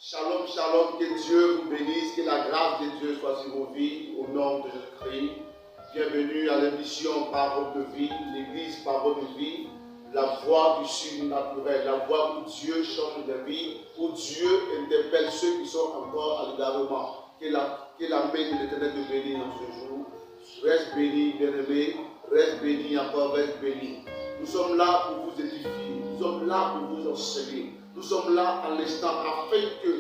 Shalom, shalom, que Dieu vous bénisse, que la grâce de Dieu soit sur vos vies, au nom de Jésus-Christ. Bienvenue à l'émission Parole de vie, l'église Parole de vie, la voix du surnaturel, la voix où Dieu change de vie, où Dieu interpelle ceux qui sont encore à l'égarement. Que la main de l'Éternel te bénisse dans ce jour. Reste béni, bien-aimé, reste béni, encore reste béni. Nous sommes là pour vous édifier, nous sommes là pour vous enseigner. Nous sommes là à l'instant afin que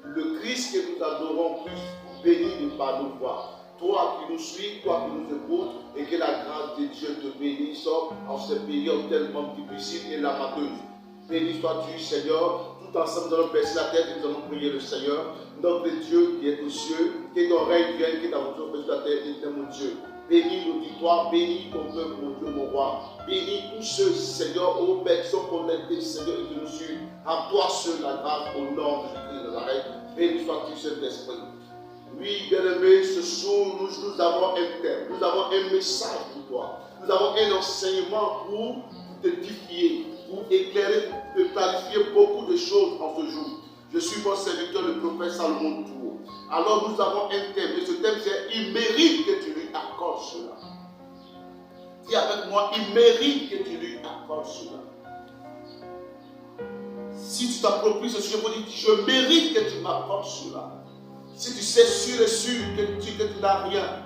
le Christ que nous adorons puisse bénir par nos voix. Toi qui nous suis, toi qui nous écoutes, et que la grâce de Dieu te bénisse en cette période tellement difficile et lamenteuse. Béni sois-tu, Seigneur. Tout ensemble, nous allons baisser la tête et nous allons prier le Seigneur. Notre Dieu qui est aux cieux, que ton règne vienne, que ta volonté soit sur la terre, et mon Dieu. Bénis l'auditoire, bénis ton peuple, mon Dieu, mon roi. Bénis tous ceux, Seigneur, ô Père, qui sont connectés, Seigneur, et qui nous suivent. À toi seul la grâce, au nom de Jésus de Nazareth. Béni sois-tu, Saint-Esprit. Oui, bien-aimé, ce soir, nous avons un thème, nous avons un message pour toi. Nous avons un enseignement pour t'édifier, pour éclairer, pour clarifier beaucoup de choses en ce jour. Je suis mon serviteur, le prophète Salomon Tour. Alors nous avons un thème, et ce thème c'est « Il mérite que tu lui accordes cela ». Dis avec moi, il mérite que tu lui accordes cela. Si tu t'appropries ce sujet, je mérite que tu m'accordes cela. Si tu sais sûr et sûr que tu n'as rien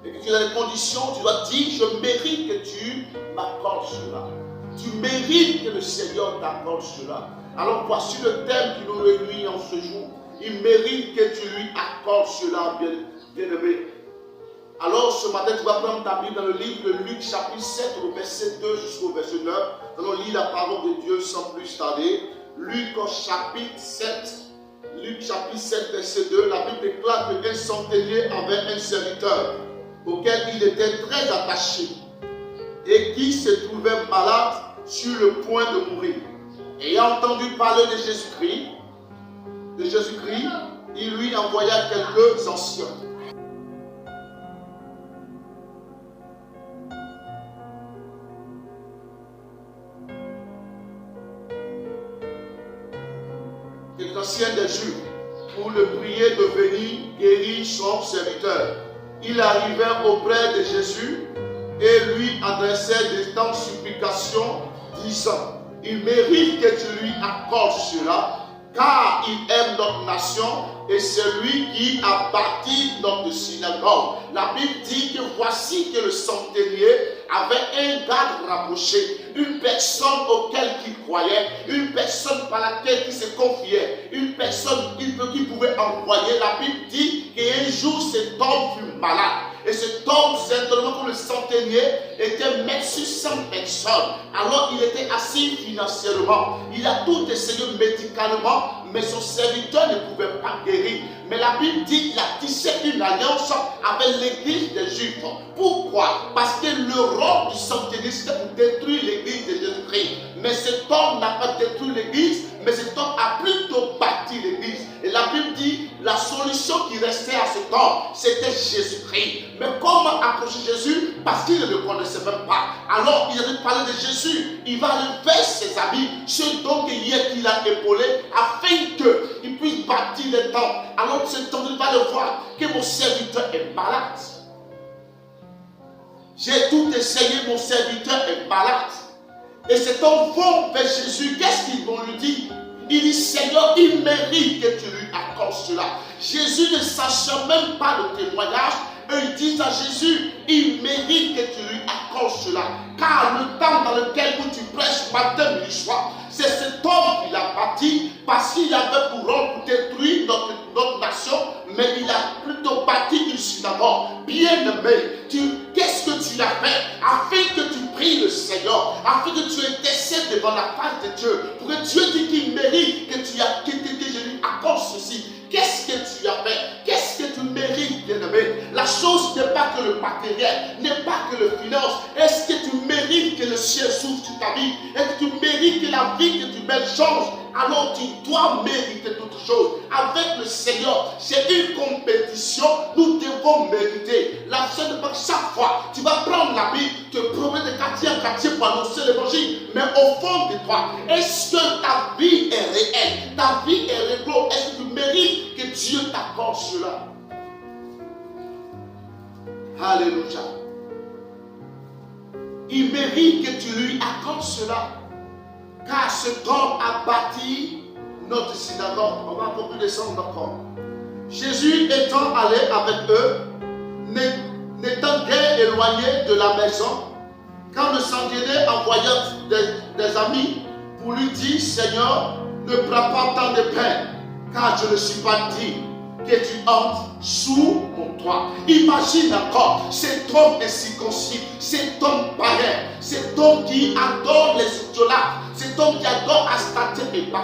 et que tu as des conditions, tu dois dire, je mérite que tu m'accordes cela. Tu mérites que le Seigneur t'accorde cela. Alors voici le thème qui nous réunit en ce jour. Il mérite que tu lui accordes cela, bien-aimé. Alors ce matin, tu vas prendre ta Bible dans le livre de Luc, chapitre 7, au verset 2 jusqu'au verset 9. Nous allons lire la parole de Dieu sans plus tarder. Luc, chapitre 7. Luc, chapitre 7, verset 2. La Bible déclare qu'un centenier avait un serviteur auquel il était très attaché et qui se trouvait malade sur le point de mourir. Ayant entendu parler de Jésus-Christ, il lui envoya quelques anciens. Quelques anciens des Juifs pour le prier de venir guérir son serviteur. Il arrivait auprès de Jésus et lui adressait des temps de supplication, disant, il mérite que tu lui accordes cela, car il aime notre nation et c'est lui qui a bâti notre synagogue. La Bible dit que voici que le centenier avait un garde rapproché, une personne auquel il croyait, une personne par laquelle il se confiait, une personne qu'il pouvait envoyer. La Bible dit qu'un jour cet homme fut malade. Et cet homme, certainement comme le centenier, était médecin sans personne. Alors il était assis financièrement. Il a tout essayé médicalement, mais son serviteur ne pouvait pas guérir. Mais la Bible dit qu'il a tissé une alliance avec l'église des Juifs. Pourquoi? Parce que le rôle du centenier, c'était pour détruire l'église de Jésus-Christ. Mais cet homme n'a pas détruit l'église, mais cet homme a plutôt bâti l'église. Et la Bible dit, la solution qui restait à cet homme, c'était Jésus-Christ. Mais comment approcher Jésus? Parce qu'il ne le connaissait même pas. Alors il avait parlé de Jésus. Il va aller vers ses amis, ceux dont il a épaulé, afin qu'il puisse bâtir les temps. Alors cet homme, il va le voir que mon serviteur est malade. J'ai tout essayé, mon serviteur est malade. Et cet homme va vers Jésus. Qu'est-ce qu'ils vont lui dire? Il dit, Seigneur, il mérite que tu lui accordes cela. Jésus ne sachant même pas le témoignage, ils disent à Jésus, il mérite que tu lui accordes cela. Car le temps dans lequel tu prêches matin, midi, soir, c'est cet homme qui l'a bâti parce qu'il avait pour rôle pour détruire notre nation, mais il a plutôt bâti une synagogue. Bien-aimé, qu'est-ce que tu as fait afin que tu pries le Seigneur, afin que tu intercèdes devant la face de Dieu, pour que Dieu dise qu'il mérite que je lui accorde ceci. Qu'est-ce que tu as fait? Qu'est-ce que tu mérites, bien-aimé? La chose chose n'est pas que le matériel, n'est pas que le finance. Est-ce que tu mérites que le ciel s'ouvre sur ta vie? Est-ce que tu mérites que la vie que tu mènes change? Alors tu dois mériter toutes choses. Avec le Seigneur, c'est une compétition. Nous devons mériter. La seule n'est pas que chaque fois, tu vas prendre la Bible, te promener de quartier en quartier pour annoncer l'évangile. Mais au fond de toi, est-ce que ta vie est réelle? Ta vie est réelle? Est-ce que tu mérites que Dieu t'accorde cela? Alléluia. Il mérite que tu lui accordes cela. Car cet homme a bâti notre synagogue. On va un peu plus descendre encore. Jésus étant allé avec eux, n'étant guère éloigné de la maison, quand le centenier envoya des amis pour lui dire, Seigneur, ne prends pas tant de peine, car je ne suis pas digne que tu entres sous mon toit. Imagine encore, cet homme est circoncis, cet homme païen, cet homme qui adore les idolâtres, cet homme qui adore Astarté et Baal.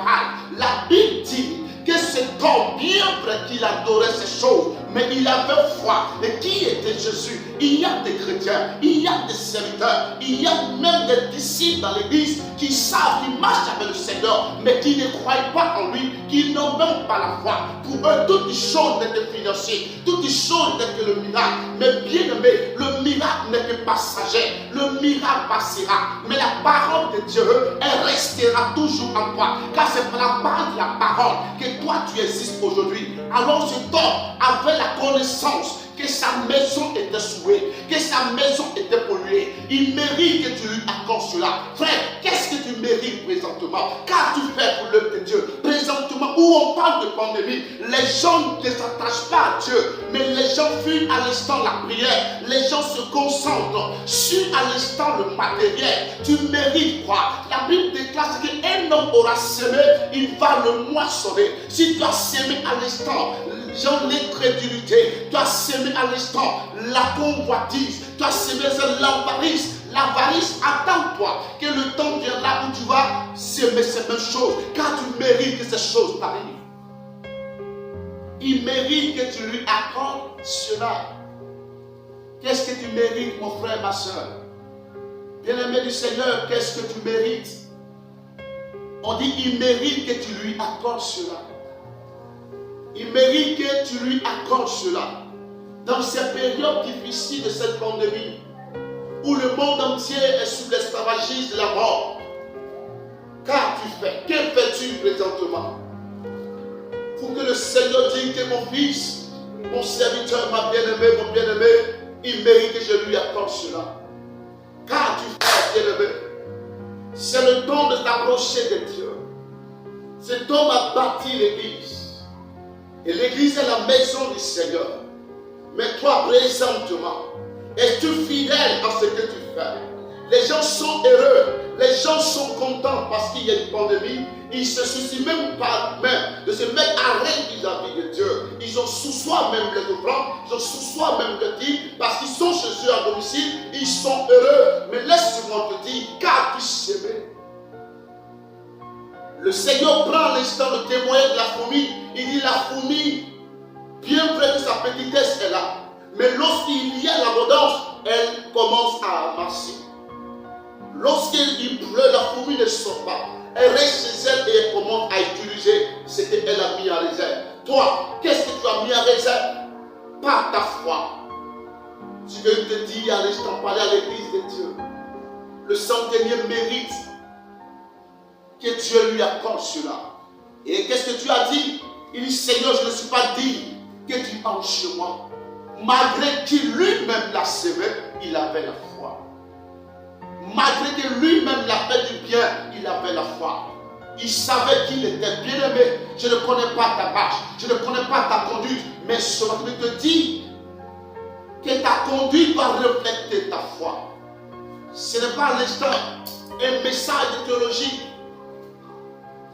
La Bible dit que cet homme, bien vrai qu'il adorait ces choses, mais il avait foi. Et qui était Jésus? Il y a des chrétiens, il y a des serviteurs, il y a même des disciples dans l'église qui savent, qui marchent avec le Seigneur, mais qui ne croient pas en lui, qui n'ont même pas la foi. Pour eux, toutes les choses n'étaient financières, toutes les choses n'étaient que le miracle. Mais bien aimé, le miracle n'est que passager, le miracle passera. Mais la parole de Dieu, elle restera toujours en toi. Car c'est par la base de la parole que toi tu existes aujourd'hui. Alors cet homme avait la connaissance que sa maison était souillée, que sa maison était polluée. Il mérite que tu lui accordes cela. Frère, qu'est-ce que tu mérites présentement? Qu'as-tu fait pour l'œuvre de Dieu? Présentement, où on parle de pandémie, les gens ne s'attachent pas à Dieu, mais les gens fuient à l'instant la prière. Les gens se concentrent sur à l'instant le matériel. Tu mérites quoi? La Bible déclare qu'un homme aura semé, il va le moissonner. Si tu as semé à l'instant l'incrédulité, tu as semé à l'instant la convoitise, tu as semé l'avarice. L'avarice, attends-toi que le temps viendra où tu vas semer ces mêmes choses, car tu mérites que ces choses t'arrivent. Il mérite que tu lui accordes cela. Qu'est-ce que tu mérites, mon frère, ma soeur? Bien-aimé du Seigneur, qu'est-ce que tu mérites? On dit il mérite que tu lui accordes cela. Il mérite que tu lui accordes cela. Dans ces périodes difficiles de cette pandémie, où le monde entier est sous l'esclavagisme de la mort, qu'as-tu fait? Que fais-tu présentement? Pour que le Seigneur dise que mon fils, mon serviteur, ma bien-aimée, mon bien-aimé, il mérite que je lui accorde cela. Qu'as-tu fait, bien-aimé? C'est le temps de t'approcher de Dieu. Cet homme a bâti l'église. Et l'église est la maison du Seigneur. Mais toi, présentement, es-tu fidèle à ce que tu fais? Les gens sont heureux, les gens sont contents parce qu'il y a une pandémie. Ils ne se soucient même pas de se mettre à règle vis-à-vis de Dieu. Ils ont sous soi même les offrandes, ils ont sous soi même le titre, parce qu'ils sont chez eux à domicile, ils sont heureux. Mais laisse-moi te dire, qu'as-tu semé? Le Seigneur prend l'instant de témoigner de la fourmi. Il dit la fourmi, bien vrai que sa petitesse est là, mais lorsqu'il y a l'abondance, elle commence à amasser. Lorsqu'il pleut, la fourmi ne sort pas. Elle reste chez elle et elle commence à utiliser ce qu'elle a mis en réserve. Toi, qu'est-ce que tu as mis en réserve? Par ta foi. Je vais te dire à l'instant, parler à l'église de Dieu. Le centenier mérite que Dieu lui accorde cela. Et qu'est-ce que tu as dit? Il dit, Seigneur, je ne suis pas digne que tu entres chez moi. Malgré qu'il lui-même l'a semé, il avait la foi. Malgré que lui-même l'a fait du bien, il avait la foi. Il savait qu'il était bien aimé. Je ne connais pas ta marche, je ne connais pas ta conduite, mais ce matin je te dis que ta conduite doit refléter ta foi. Ce n'est pas à l'instant un message de théologie.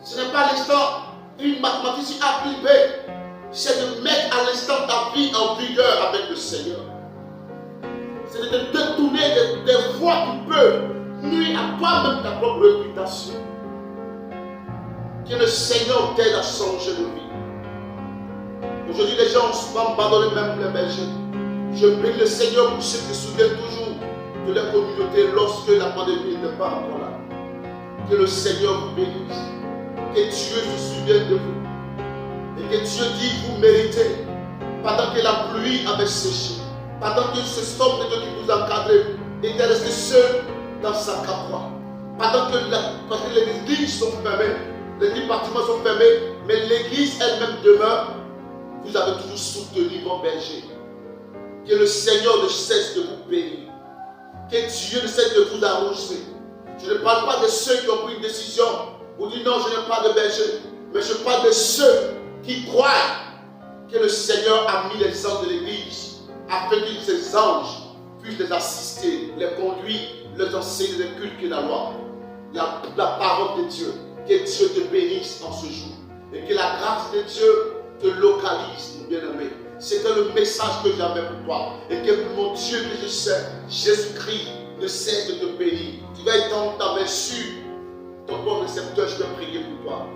Ce n'est pas à l'instant une mathématique A plus B. C'est de mettre à l'instant ta vie en vigueur avec le Seigneur. C'est de te détourner des voies qui peuvent nuire à toi-même ta propre réputation. Que le Seigneur t'aide à changer de vie. Aujourd'hui, les gens ont souvent abandonné même les bergers. Je bénis le Seigneur pour ceux qui se souviennent toujours de la communauté lorsque la pandémie n'était pas encore là. Que le Seigneur vous bénisse. Que Dieu se souvienne de vous. Et que Dieu dit vous méritez. Pendant que la pluie avait séché, pendant que ce somme de Dieu qui vous encadrait était resté seul dans sa capoire, pendant que les églises sont fermées, les départements sont fermés, mais l'église elle-même demeure, vous avez toujours soutenu vos bergers. Que le Seigneur ne cesse de vous bénir. Que Dieu ne cesse de vous arroser. Je ne parle pas de ceux qui ont pris une décision ou dit non, je n'ai pas de berger, mais je parle de ceux qui croient que le Seigneur a mis les anges de l'église afin que ces anges puissent les assister, les conduire, les enseigner les cultes et la loi. La parole de Dieu. Que Dieu te bénisse en ce jour. Et que la grâce de Dieu te localise, mon bien-aimé. C'était le message que j'avais pour toi. Et que mon Dieu que je sais, Jésus-Christ, ne cesse de te bénir. Tu vas étendre ta main sur ton bon récepteur, je vais prier pour toi.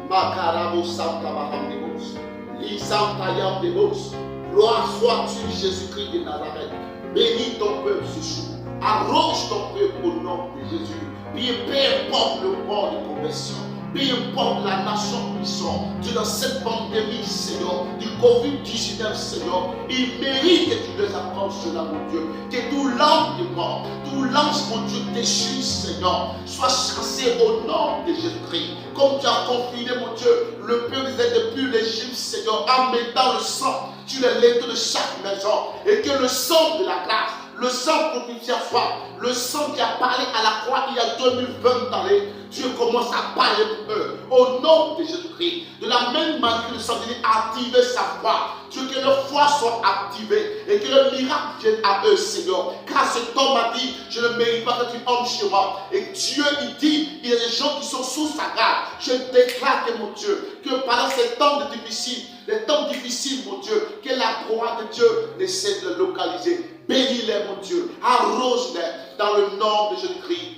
Makarabo Santa Mahamdemos. L'Isantayam Demos. Gloire sois-tu, Jésus-Christ de Nazareth. Bénis ton peuple ce jour. Arrange ton peuple au nom de Jésus. Peu importe le port de conversion, peu importe la nation où ils sont, dans cette pandémie, Seigneur, du Covid-19, Seigneur, ils méritent que tu les approches, cela, mon Dieu. Que tout l'âme de mort, tout l'ange, mon Dieu, déchu, Seigneur, soit chassé au nom de Jésus-Christ. Comme tu as confiné, mon Dieu, le peuple depuis l'Égypte, Seigneur, en mettant le sang sur les lettres de chaque maison, et que le sang de la grâce, le sang propitiatoire, le sang qui a parlé à la croix il y a 2020 années, Dieu commence à parler pour eux. Au nom de Jésus-Christ, de la même manière que le sang a activé sa foi, Dieu, que leur foi soit activée et que le miracle vienne à eux, Seigneur. Car cet homme a dit, je ne mérite pas d'être homme chez moi. Et Dieu, il dit, il y a des gens qui sont sous sa garde. Je déclare que mon Dieu, que pendant ces temps difficiles, les temps difficiles, mon Dieu, que la gloire de Dieu essaie de les localiser. Bénis-les, mon Dieu. Arrose-les dans le nom de Jésus-Christ.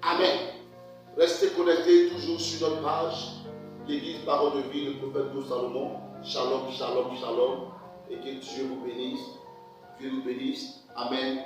Amen. Restez connectés toujours sur notre page. L'Église Parole de Vie, le prophète de Salomon. Shalom, shalom, shalom. Et que Dieu vous bénisse. Dieu vous bénisse. Amen.